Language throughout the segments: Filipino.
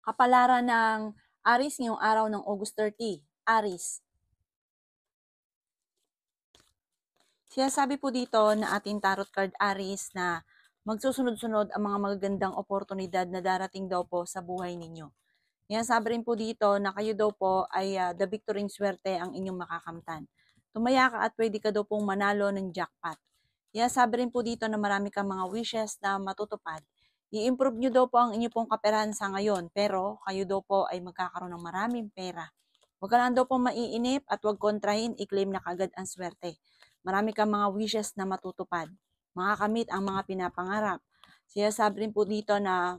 Kapalaran ng Aris ngayong araw ng August 30. Aris. Sinasabi po dito na ating tarot card Aris na magsusunod-sunod ang mga magagandang oportunidad na darating daw po sa buhay ninyo. Sinasabi rin po dito na kayo daw po ay the victory swerte ang inyong makakamtan. Tumaya ka at pwede ka daw pong manalo ng jackpot. Sinasabi rin po dito na marami kang mga wishes na matutupad. I-improve nyo daw po ang inyong pong kaperahan sa ngayon, pero kayo daw po ay magkakaroon ng maraming pera. Huwag ka lang daw po maiinip at huwag kontrahin, i-claim na kagad ang swerte. Marami kang mga wishes na matutupad. Makakamit ang mga pinapangarap. Sinasabi rin po dito na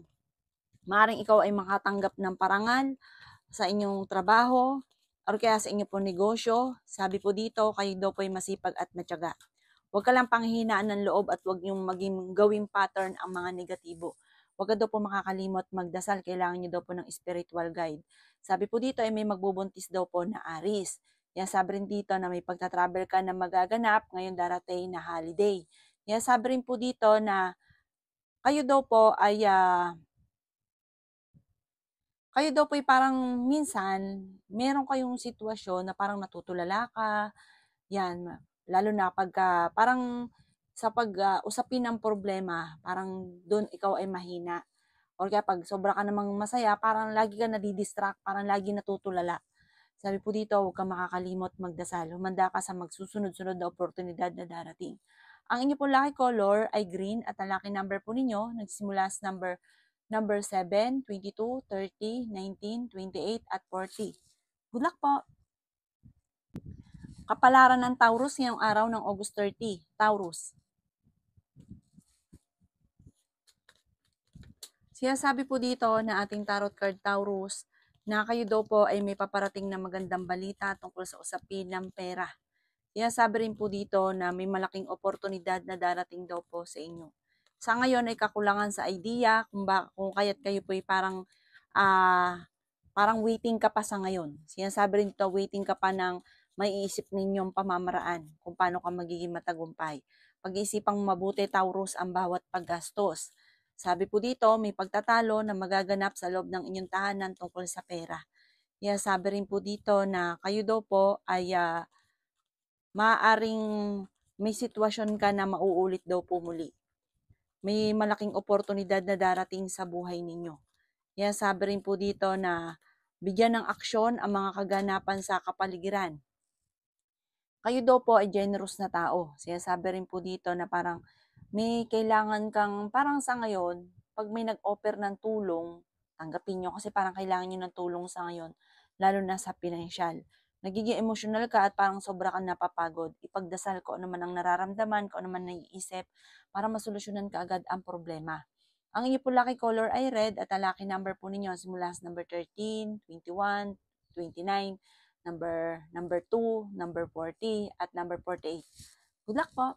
maaaring ikaw ay makatanggap ng parangal sa inyong trabaho or kaya sa inyong pong negosyo. Sabi po dito, kayo daw po ay masipag at matyaga. Huwag ka lang panghihinaan ng loob at huwag yung maging gawing pattern ang mga negatibo. Huwag ka daw po makakalimot magdasal, kailangan niyo daw po ng spiritual guide. Sabi po dito ay may magbubuntis daw po na Aris. Yan sabi rin dito na may pagta-travel ka na magaganap ngayong darating na holiday. Yan sabi rin po dito na kayo daw po ay parang minsan meron kayong sitwasyon na parang natutulala ka, yan, lalo na pagka parang sa pag-usapin ng problema, parang doon ikaw ay mahina. Or kaya pag sobra ka namang masaya, parang lagi ka nadidistract, parang lagi natutulala. Sabi po dito, huwag kang makakalimot magdasal. Humanda ka sa magsusunod-sunod na oportunidad na darating. Ang inyo po lucky color ay green at ang lucky number po ninyo nagsimula sa number 7, 22, 30, 19, 28 at 40. Good luck po! Kapalaran ng Taurus ngayong araw ng August 30. Taurus. Sinasabi po dito na ating tarot card Taurus na kayo daw po ay may paparating na magandang balita tungkol sa usapin ng pera. Sinasabi rin po dito na may malaking oportunidad na darating daw po sa inyo. Sa ngayon ay kakulangan sa idea kung kaya't kayo po ay parang waiting ka pa sa ngayon. Sinasabi rin dito, waiting ka pa ng maiisip ninyong pamamaraan kung paano ka magiging matagumpay. Pag-iisipang mabuti, Taurus, ang bawat paggastos. Sabi po dito, may pagtatalo na magaganap sa loob ng inyong tahanan tungkol sa pera. Sabi rin po dito na kayo daw po ay maaaring may sitwasyon ka na mauulit daw po muli. May malaking oportunidad na darating sa buhay ninyo. Sabi rin po dito na bigyan ng aksyon ang mga kaganapan sa kapaligiran. Kayo daw po ay generous na tao. Sinasabi rin po dito na parang may kailangan kang, parang sa ngayon, pag may nag-offer ng tulong, tanggapin nyo kasi parang kailangan nyo ng tulong sa ngayon, lalo na sa pinansyal. Nagiging emotional ka at parang sobra kang napapagod. Ipagdasal ko naman ang nararamdaman, ko naman naiisip, para masolusyonan ka agad ang problema. Ang inyo po lucky color ay red at ang lucky number po ninyo simula sa number 13, 21, 29, number 2, number 40, at number 48. Good luck po!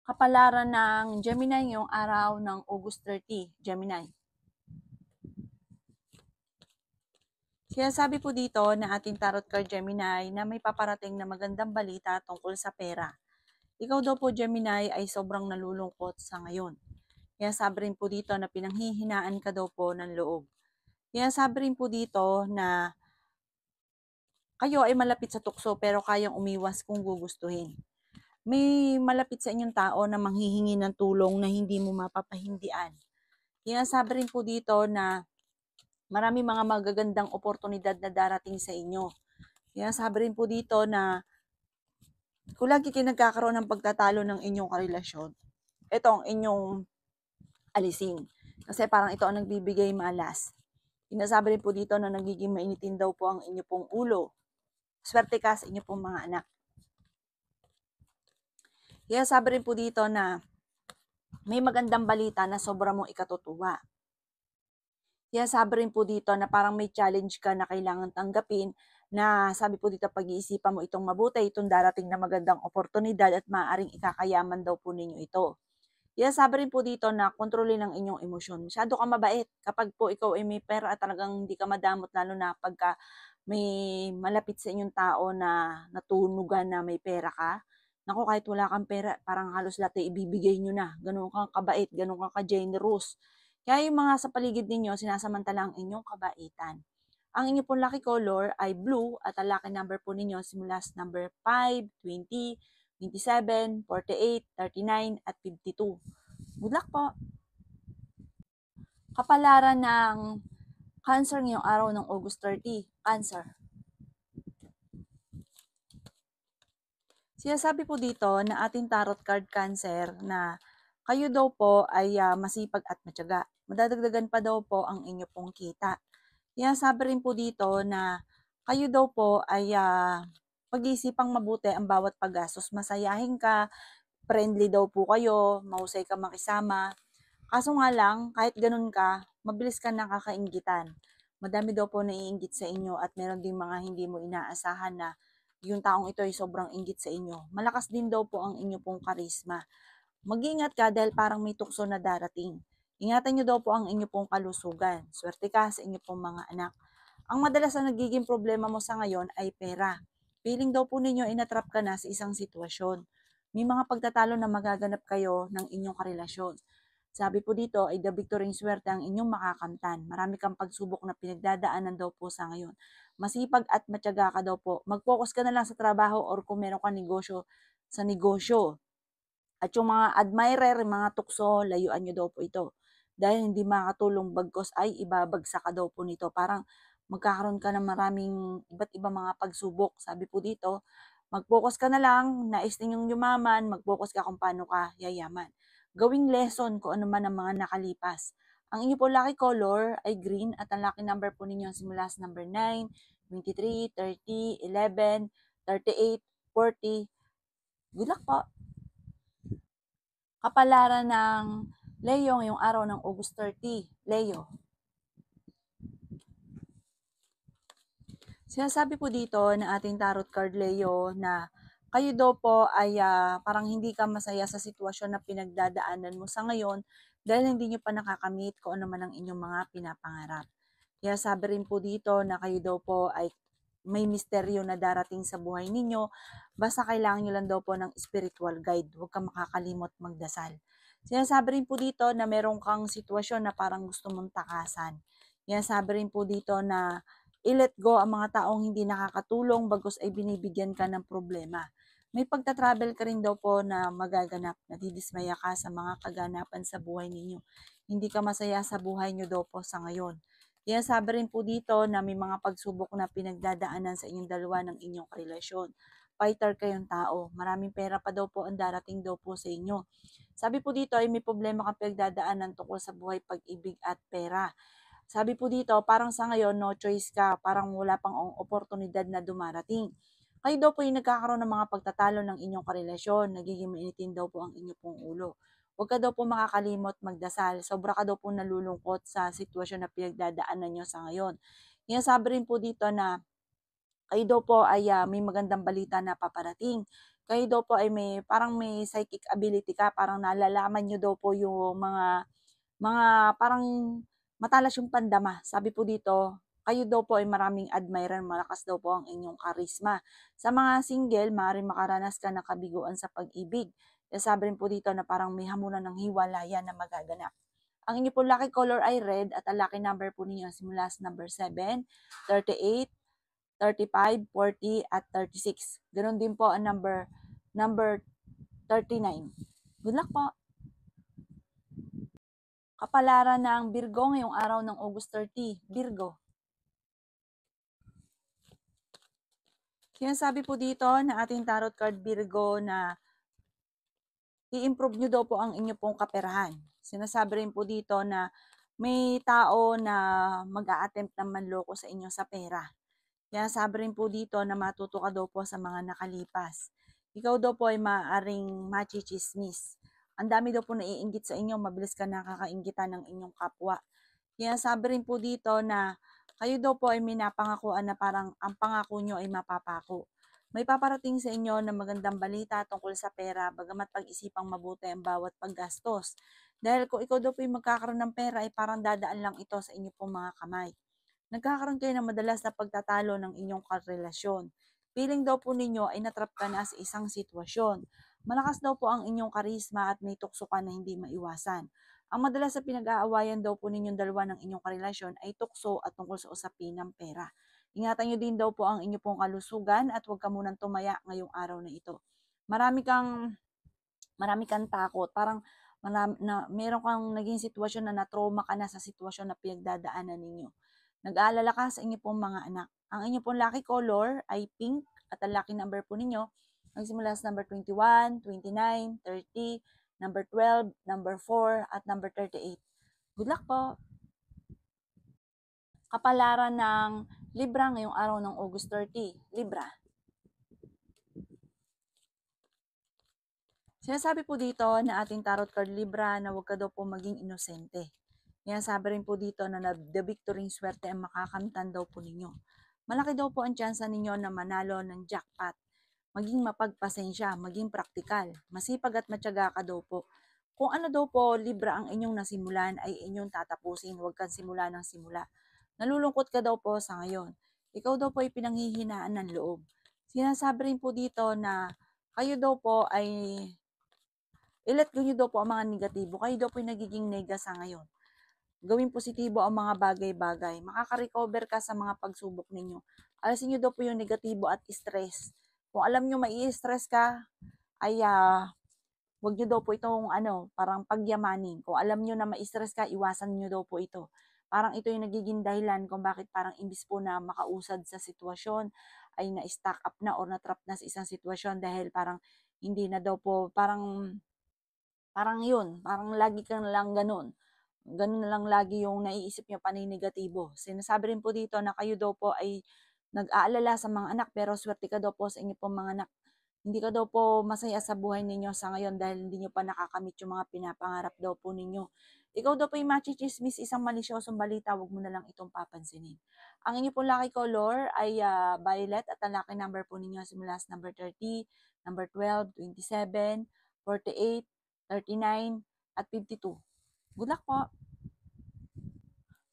Kapalaran ng Gemini ngayong araw ng August 30, Gemini. Sinasabi po dito na ating tarot card Gemini na may paparating na magandang balita tungkol sa pera. Ikaw daw po Gemini ay sobrang nalulungkot sa ngayon. Sabi rin po dito na pinanghihinaan ka daw po ng loob. Sabi rin po dito na kayo ay malapit sa tukso pero kayang umiwas kung gugustuhin. May malapit sa inyong tao na manghihingi ng tulong na hindi mo mapapahindian. Sabi rin po dito na marami mga magagandang oportunidad na darating sa inyo. Sabi rin po dito na kung lagi kayo nagkakaroon ng pagtatalo ng inyong karelasyon, ito ang inyong alisin. Kasi parang ito ang nagbibigay malas. Sinasabi rin po dito na nagiging mainitin daw po ang inyo pong ulo. Swerte ka sa inyo pong mga anak. Sabi rin po dito na may magandang balita na sobra mong ikatutuwa. Sabi rin po dito na parang may challenge ka na kailangan tanggapin na sabi po dito pag-iisipan mo itong mabuti, itong darating na magandang oportunidad at maaaring ikakayaman daw po ninyo ito. Sabi rin po dito na kontrolin ang inyong emosyon. Masyado ka mabait kapag po ikaw ay may pera at talagang hindi ka madamot lalo na pagka may malapit sa inyong tao na natunugan na may pera ka. Naku, kahit wala kang pera, parang halos lahat ay ibibigay nyo na. Ganun kang kabait, ganun kang ka-generous. Kaya yung mga sa paligid ninyo, sinasamantala ang inyong kabaitan. Ang inyo pong lucky color ay blue at ang lucky number po ninyo simula sa number 5, 20, 27, 48, 39 at 52. Good luck po! Kapalaran ng Cancer ngayong araw ng August 30. Cancer. Sinasabi po dito na ating tarot card Cancer na kayo daw po ay masipag at matyaga. Madadagdagan pa daw po ang inyo pong kita. Sinasabi rin po dito na kayo daw po ay pag-iisipang mabuti ang bawat paggastos. Masayahin ka, friendly daw po kayo, mahusay ka makisama. Kaso nga lang, kahit ganun ka, mabilis ka nakakainggitan. Madami daw po naiinggit sa inyo at meron din mga hindi mo inaasahan na yung taong ito ay sobrang inggit sa inyo. Malakas din daw po ang inyo pong karisma. Mag-iingat ka dahil parang may tukso na darating. Ingatan nyo daw po ang inyo pong kalusugan. Swerte ka sa inyo pong mga anak. Ang madalas na nagiging problema mo sa ngayon ay pera. Feeling daw po ninyo inatrap ka na sa isang sitwasyon. May mga pagtatalo na magaganap kayo ng inyong karelasyon. Sabi po dito ay the victory swerte ang inyong makakamtan. Marami kang pagsubok na pinagdadaanan daw po sa ngayon. Masipag at matyaga ka daw po. Mag-focus ka na lang sa trabaho or kung meron ka negosyo, sa negosyo. At yung mga admirer, mga tukso, layuan nyo daw po ito. Dahil hindi makatulong bagkos ay ibabagsak ka daw po nito. Parang magkakaroon ka ng maraming iba't ibang mga pagsubok. Sabi po dito, mag-focus ka na lang, nais ninyong yumaman, mag-focus ka kung paano ka yayaman. Gawing lesson kung ano man ang mga nakalipas. Ang inyo po lucky color ay green at ang lucky number po ninyo simula sa number 9, 23, 30, 11, 38, 40. Good luck po! Kapalaran ng Leo ngayong araw ng August 30. Leo. Sinasabi po dito na ating tarot card Leo na kayo daw po ay parang hindi ka masaya sa sitwasyon na pinagdadaanan mo sa ngayon dahil hindi nyo pa nakakamit kung ano man ang inyong mga pinapangarap. Kaya sabi rin po dito na kayo daw po ay may misteryo na darating sa buhay ninyo, basta kailangan nyo lang daw po ng spiritual guide. Huwag kang makakalimot magdasal. Sinasabi rin po dito na meron kang sitwasyon na parang gusto mong takasan. Sinasabi rin po dito na i-let go ang mga taong hindi nakakatulong bagos ay binibigyan ka ng problema. May pagta-travel ka rin daw po na magaganap, nadidismaya ka sa mga kaganapan sa buhay ninyo. Hindi ka masaya sa buhay nyo daw po sa ngayon. Kaya sabi rin po dito na may mga pagsubok na pinagdadaanan sa inyong dalawa ng inyong relasyon. Fighter kayong tao. Maraming pera pa daw po ang darating daw po sa inyo. Sabi po dito ay may problema kang pinagdadaanan tungkol sa buhay, pag-ibig at pera. Sabi po dito, parang sa ngayon, no choice ka, parang wala pang oportunidad na dumarating. Kayo daw po yung nagkakaroon ng mga pagtatalo ng inyong karelasyon, nagiging mainitin daw po ang inyong pong ulo. Huwag ka daw po makakalimot magdasal, sobra ka daw po nalulungkot sa sitwasyon na pinagdadaanan nyo sa ngayon. Yan sabi rin po dito na kayo daw po ay may magandang balita na paparating. Kayo daw po ay parang may psychic ability ka, parang nalalaman nyo daw po yung mga parang matalas yung pandama. Sabi po dito, kayo daw po ay maraming admirer, malakas daw po ang inyong karisma. Sa mga single, maaaring makaranas ka ng kabiguan sa pag-ibig. Kaya sabi rin po dito na parang may hamunan ng hiwalayan na magaganap. Ang inyo po lucky color ay red at ang lucky number po ninyo simula sa number 7, 38, 35, 40 at 36. Ganon din po ang number 39. Good luck po! Kapalaran ng Virgo ngayong araw ng August 30. Virgo. Sinasabi po dito na ating tarot card Virgo na i-improve nyo daw po ang inyo pong kaperahan. Sinasabi rin po dito na may tao na mag-a-attempt na manloko sa inyo sa pera. Kaya sabi rin po dito na matuto ka daw po sa mga nakalipas. Ikaw daw po ay maaaring machichismis. Ang dami daw po naiinggit sa inyo, mabilis ka nakakainggitan ng inyong kapwa. Kaya sabi rin po dito na kayo daw po ay may napangakuan na parang ang pangako nyo ay mapapako. May paparating sa inyo na magandang balita tungkol sa pera, bagamat pag-isipang mabuti ang bawat paggastos. Dahil kung ikaw daw po ay magkakaroon ng pera, ay parang dadaan lang ito sa inyo pong mga kamay. Nagkakaroon kayo ng madalas na pagtatalo ng inyong karelasyon. Feeling daw po ninyo ay natrap ka na sa isang sitwasyon. Malakas daw po ang inyong karisma at may tukso ka na hindi maiwasan. Ang madalas sa pinag-aawayan daw po ninyong dalawa ng inyong karelasyon ay tukso at tungkol sa usapin ng pera. Ingatan nyo din daw po ang inyong pong kalusugan at huwag ka munang tumaya ngayong araw na ito. Marami kang takot, parang meron kang naging sitwasyon na na-trauma ka na sa sitwasyon na pinagdadaanan ninyo. Nag-aalala ka sa inyo pong mga anak. Ang inyo pong lucky color ay pink at ang lucky number po ninyo nagsimula sa number 21, 29, 30, number 12, number 4, at number 38. Good luck po! Kapalaran ng Libra ngayong araw ng August 30. Libra. Sinasabi po dito na ating tarot card Libra na huwag ka daw po maging inosente. Sinasabi rin po dito na the victory swerte ang makakamtan daw po ninyo. Malaki daw po ang tsansa ninyo na manalo ng jackpot. Maging mapagpasensya, maging praktikal, masipag at matyaga ka daw po. Kung ano daw po Libra ang inyong nasimulan ay inyong tatapusin, huwag kang simula ng simula. Nalulungkot ka daw po sa ngayon. Ikaw daw po ay pinanghihinaan ng loob. Sinasabi rin po dito na kayo daw po ay i-let go nyo daw po ang mga negatibo. Kayo daw po ay nagiging nega sa ngayon. Gawing positibo ang mga bagay-bagay. Makaka-recover ka sa mga pagsubok ninyo. Alisin nyo daw po yung negatibo at stress. Kung alam nyo mai-stress ka, ay wag nyo daw po itong parang pagyamanin. Kung alam nyo na ma-stress ka, iwasan nyo daw po ito. Parang ito yung nagiging dahilan kung bakit parang imbis po na makausad sa sitwasyon, ay na-stack up na or na-trap na sa isang sitwasyon dahil parang hindi na daw po, parang yun, parang lagi kang lang ganun. Ganun na lang lagi yung naiisip nyo panay negatibo. Sinasabi rin po dito na kayo daw po ay nag-aalala sa mga anak pero swerte ka daw po sa inyo pong mga anak. Hindi ka daw po masaya sa buhay ninyo sa ngayon dahil hindi nyo pa nakakamit yung mga pinapangarap daw po ninyo. Ikaw daw po yung machichismis, isang malisyosong balita, wag mo na lang itong papansinin. Ang inyo pong lucky color ay violet at ang lucky number po ninyo simula sa number 30, number 12, 27, 48, 39, at 52. Good luck po!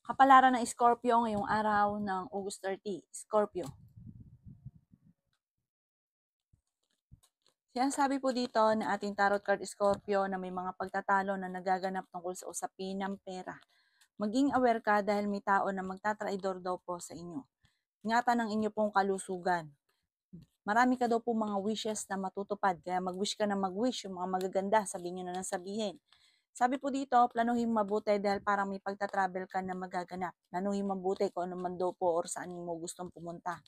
Kapalaran ng Scorpio ngayong araw ng August 30. Scorpio. Sinasabi po dito na ating tarot card Scorpio na may mga pagtatalo na nagaganap tungkol sa usapin ng pera. Maging aware ka dahil may tao na magtatraidor daw po sa inyo. Ingatan ang inyo pong kalusugan. Marami ka daw po mga wishes na matutupad. Kaya mag-wish ka na mag-wish. Yung mga magaganda, sabihin nyo na nang sabihin. Sabi po dito, planuhin mabuti dahil parang may pagta-travel ka na magaganap. Planuhin mabuti kung ano man daw po or saan mo gustong pumunta.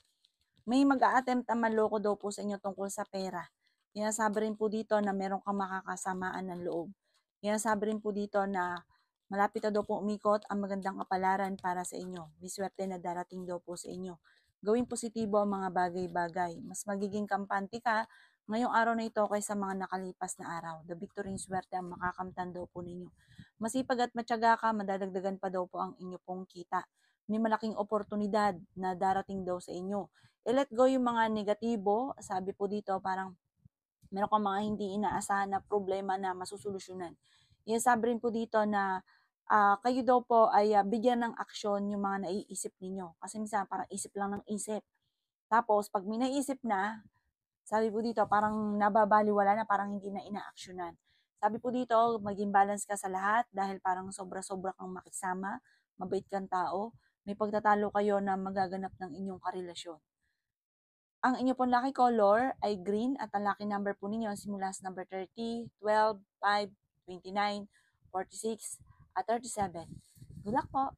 May mag-a-attempt na manloko daw po sa inyo tungkol sa pera. Sabi rin po dito na meron kang makakasamaan ng loob. Sabi rin po dito na malapit na daw po umikot ang magandang kapalaran para sa inyo. May swerte na darating daw po sa inyo. Gawing positibo ang mga bagay-bagay. Mas magiging kampante ka ngayong araw na ito kaysa mga nakalipas na araw. The victory swerte ang makakamtan daw po ninyo. Masipag at matyaga ka, madadagdagan pa daw po ang inyo pong kita. May malaking oportunidad na darating daw sa inyo. I-let go yung mga negatibo. Sabi po dito, parang meron kang mga hindi inaasahan na problema na masusolusyonan. Sabi rin po dito na kayo daw po ay bigyan ng aksyon yung mga naiisip ninyo. Kasi minsan parang isip lang ng isip. Tapos pag may naisip na, sabi po dito parang nababaliwala na, parang hindi na inaaksyonan. Sabi po dito, maging balance ka sa lahat dahil parang sobra-sobra kang makisama, mabait kang tao, may pagtatalo kayo na magaganap ng inyong karelasyon. Ang inyo pong lucky color ay green at ang lucky number po ninyo simula sa number 30, 12, 5, 29, 46, at 37. Good luck po!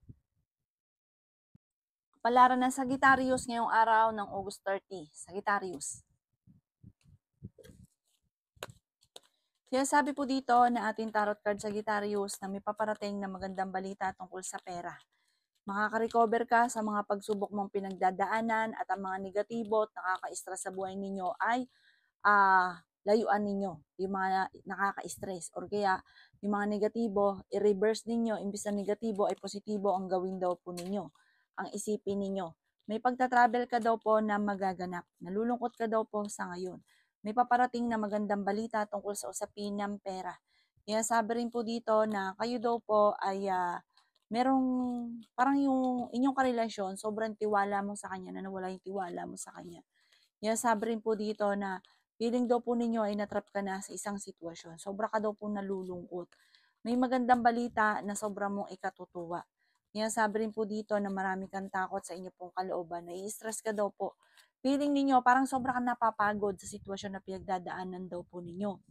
Palaran ng Sagittarius ngayong araw ng August 30. Sagittarius. Sabi po dito na ating tarot card Sagittarius na may paparating na magandang balita tungkol sa pera. Makaka-recover ka sa mga pagsubok mong pinagdadaanan at ang mga negatibo at nakaka-stress sa buhay ninyo ay layuan ninyo yung mga nakaka-stress or kaya yung mga negatibo, i-reverse ninyo, imbis na negatibo ay positibo ang gawin daw po ninyo, ang isipin ninyo. May pagta-travel ka daw po na magaganap, nalulungkot ka daw po sa ngayon. May paparating na magandang balita tungkol sa usapin ng pera. Sabi rin po dito na kayo daw po ay merong parang yung inyong karelasyon, sobrang tiwala mo sa kanya, na nawala yung tiwala mo sa kanya. Sabi rin po dito na feeling daw po ninyo ay natrap ka na sa isang sitwasyon. Sobra ka daw po nalulungkot. may magandang balita na sobra mong ikatutuwa. Yan, sabi rin po dito na marami kang takot sa inyo pong kalooban. Nai-stress ka daw po. Feeling ninyo parang sobra kang napapagod sa sitwasyon na pinagdadaanan daw po ninyo.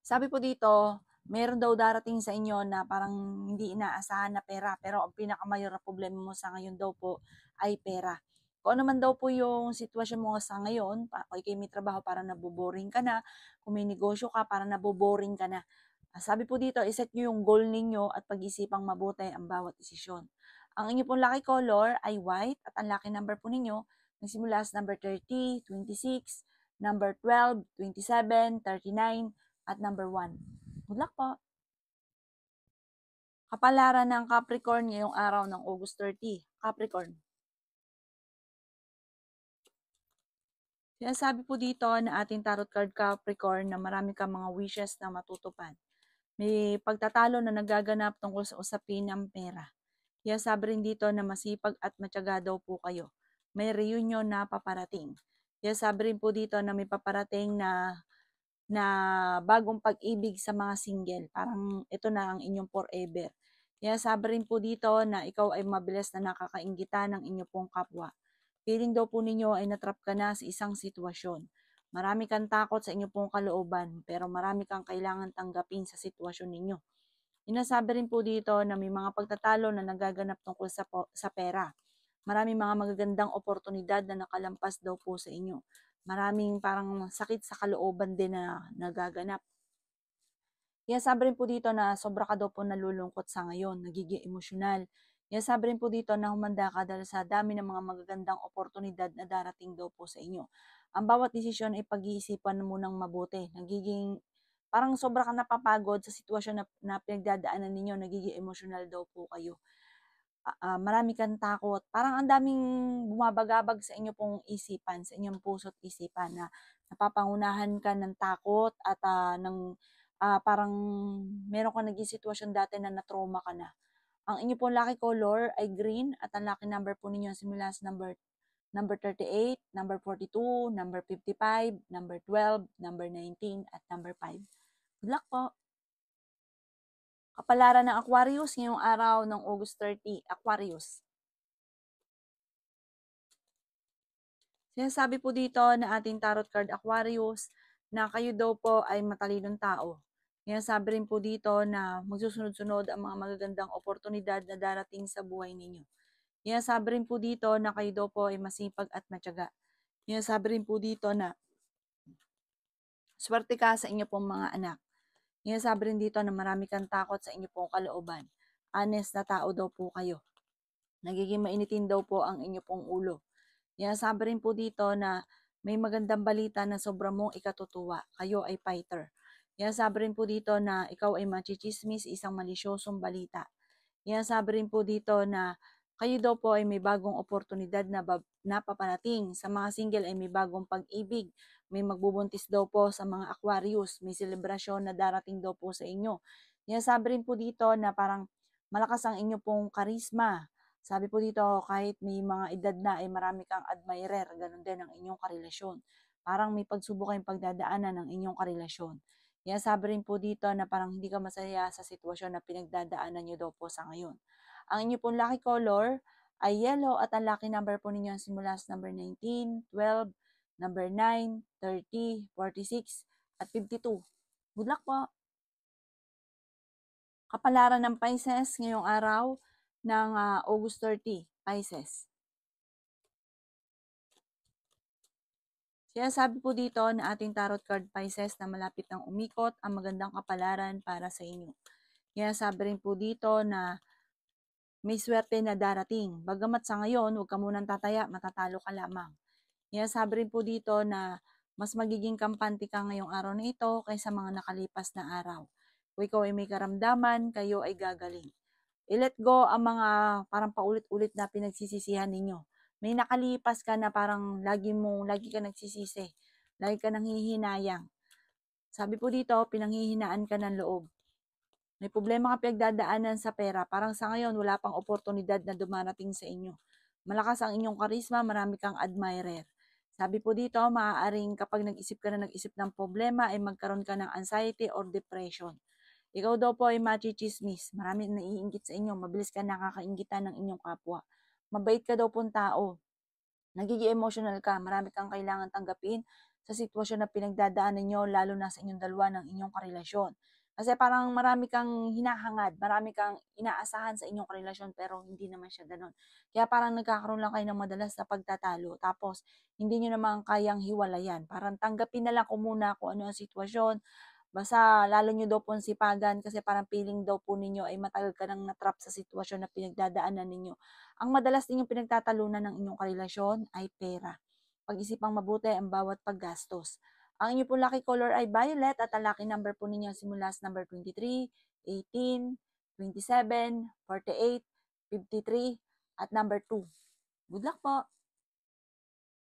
Sabi po dito, meron daw darating sa inyo na parang hindi inaasahan na pera, pero ang pinakamayor na problema mo sa ngayon daw po ay pera. Kung ano man daw po yung sitwasyon mo sa ngayon, kung kayo may trabaho para naboboring ka na, kung may negosyo ka para naboboring ka na. Sabi po dito, iset nyo yung goal ninyo at pag-isipang mabuti ang bawat desisyon. Ang inyo pong lucky color ay white at ang lucky number po ninyo nagsimula sa number 30, 26, number 12, 27, 39, at number 1. Good luck po! Kapalaran ng Capricorn ngayong araw ng August 30. Capricorn. Sinasabi po dito na ating tarot card Capricorn na marami kang mga wishes na matutupad. May pagtatalo na nagaganap tungkol sa usapin ng pera. Kaya sabi rin dito na masipag at matyaga daw po kayo. May reunion na paparating. Kaya sabi rin po dito na may paparating na bagong pag-ibig sa mga single. Parang ito na ang inyong forever. Kaya sabi rin po dito na ikaw ay mabilis na nakakainggitan ng inyong pong kapwa. Feeling daw po ninyo ay natrap ka na sa isang sitwasyon. Marami kang takot sa inyong pong kalooban, pero marami kang kailangan tanggapin sa sitwasyon ninyo. Inasabi rin po dito na may mga pagtatalo na nagaganap tungkol sa pera. Maraming mga magagandang oportunidad na nakalampas daw po sa inyo. Maraming parang sakit sa kalooban din na nagaganap. Kaya sabi rin po dito na sobra ka daw po nalulungkot sa ngayon, nagiging emosyonal. Kaya sabi rin po dito na humanda ka dahil sa dami ng mga magagandang oportunidad na darating daw po sa inyo. Ang bawat desisyon ay pag-iisipan mo ng mabuti. Nagiging parang sobra ka napapagod sa sitwasyon na pinagdadaanan ninyo, nagiging emosyonal daw po kayo. Marami kang takot. Parang ang daming bumabagabag sa inyo pong isipan, sa inyong puso't isipan na napapangunahan ka ng takot at parang meron ka naging sitwasyon dati na na-trauma ka na. Ang inyo pong lucky color ay green at ang lucky number po ninyo simula sa number 38, number 42, number 55, number 12, number 19, at number 5. Good luck po! Kapalaran ng Aquarius ngayong araw ng August 30, Aquarius. Sinasabi po dito na ating tarot card Aquarius na kayo daw po ay matalinong tao. Sinasabi rin po dito na magsusunod-sunod ang mga magagandang oportunidad na darating sa buhay ninyo. Sinasabi rin po dito na kayo daw po ay masipag at matyaga. Sinasabi rin po dito na swerte ka sa inyo pong mga anak. Sinasabi rin dito na marami kang takot sa inyo pong kalooban. Honest na tao daw po kayo. Nagiging mainitin daw po ang inyo pong ulo. Sinasabi rin po dito na may magandang balita na sobrang mong ikatutuwa. Kayo ay fighter. Sinasabi rin po dito na ikaw ay machichismis isang malisyosong balita. Sinasabi rin po dito na kayo daw po ay may bagong oportunidad na paparating. Sa mga single ay may bagong pag-ibig. May magbubuntis daw po sa mga Aquarius. May selebrasyon na darating daw po sa inyo. Sinasabi rin po dito na parang malakas ang inyo pong karisma. Sabi po dito, kahit may mga edad na ay marami kang admirer, ganun din ang inyong karelasyon. Parang may pagsubok kayong pagdadaanan ng inyong karelasyon. Sabi rin po dito na parang hindi ka masaya sa sitwasyon na pinagdadaanan nyo daw po sa ngayon. Ang inyo pong lucky color ay yellow at ang lucky number po ninyo simula sa number 19, 12, number 9, 30, 46, at 52. Good luck po! Kapalaran ng Pisces ngayong araw ng August 30, Pisces. Sinasabi po dito na ating tarot card Pisces na malapit ng umikot ang magandang kapalaran para sa inyo. Sinasabi rin po dito na may swerte na darating. Bagamat sa ngayon, huwag ka munang tataya, matatalo ka lamang. Sinasabi rin po dito na mas magiging kampante ka ngayong araw na ito kaysa mga nakalipas na araw. Kung ikaw ay may karamdaman, kayo ay gagaling. I-let go ang mga parang paulit-ulit na pinagsisisihan ninyo. May nakalipas ka na parang lagi ka nagsisisi. Lagi ka nanghihinayang. Sabi po dito, pinanghihinaan ka ng loob. May problema ka pinagdadaanan sa pera. Parang sa ngayon, wala pang oportunidad na dumarating sa inyo. Malakas ang inyong karisma, marami kang admirer. Sabi po dito, maaaring kapag nag-isip ka na ng problema, ay magkaroon ka ng anxiety or depression. Ikaw daw po ay machichismis, marami naiinggit sa inyo, mabilis ka nakakainggitan ng inyong kapwa. Mabait ka daw pong tao, nagiging emotional ka, marami kang kailangan tanggapin sa sitwasyon na pinagdadaanan nyo, lalo na sa inyong dalawa ng inyong karelasyon. Kasi parang marami kang hinahangad, marami kang inaasahan sa inyong karelasyon pero hindi naman siya ganun. Kaya parang nagkakaroon lang kayo ng madalas na pagtatalo. Tapos hindi nyo naman kayang hiwalayan. Parang tanggapin na lang ko muna kung ano ang sitwasyon. Basta lalo nyo daw pong sipagan kasi parang feeling daw po ninyo ay matagal ka nang natrap sa sitwasyon na pinagdadaanan ninyo. Ang madalas ninyong pinagtatalunan ng inyong karelasyon ay pera. Pag-isipang mabuti ang bawat paggastos. Ang inyong pong lucky color ay violet at ang lucky number po ninyo simula sa number 23, 18, 27, 48, 53 at number 2. Good luck po!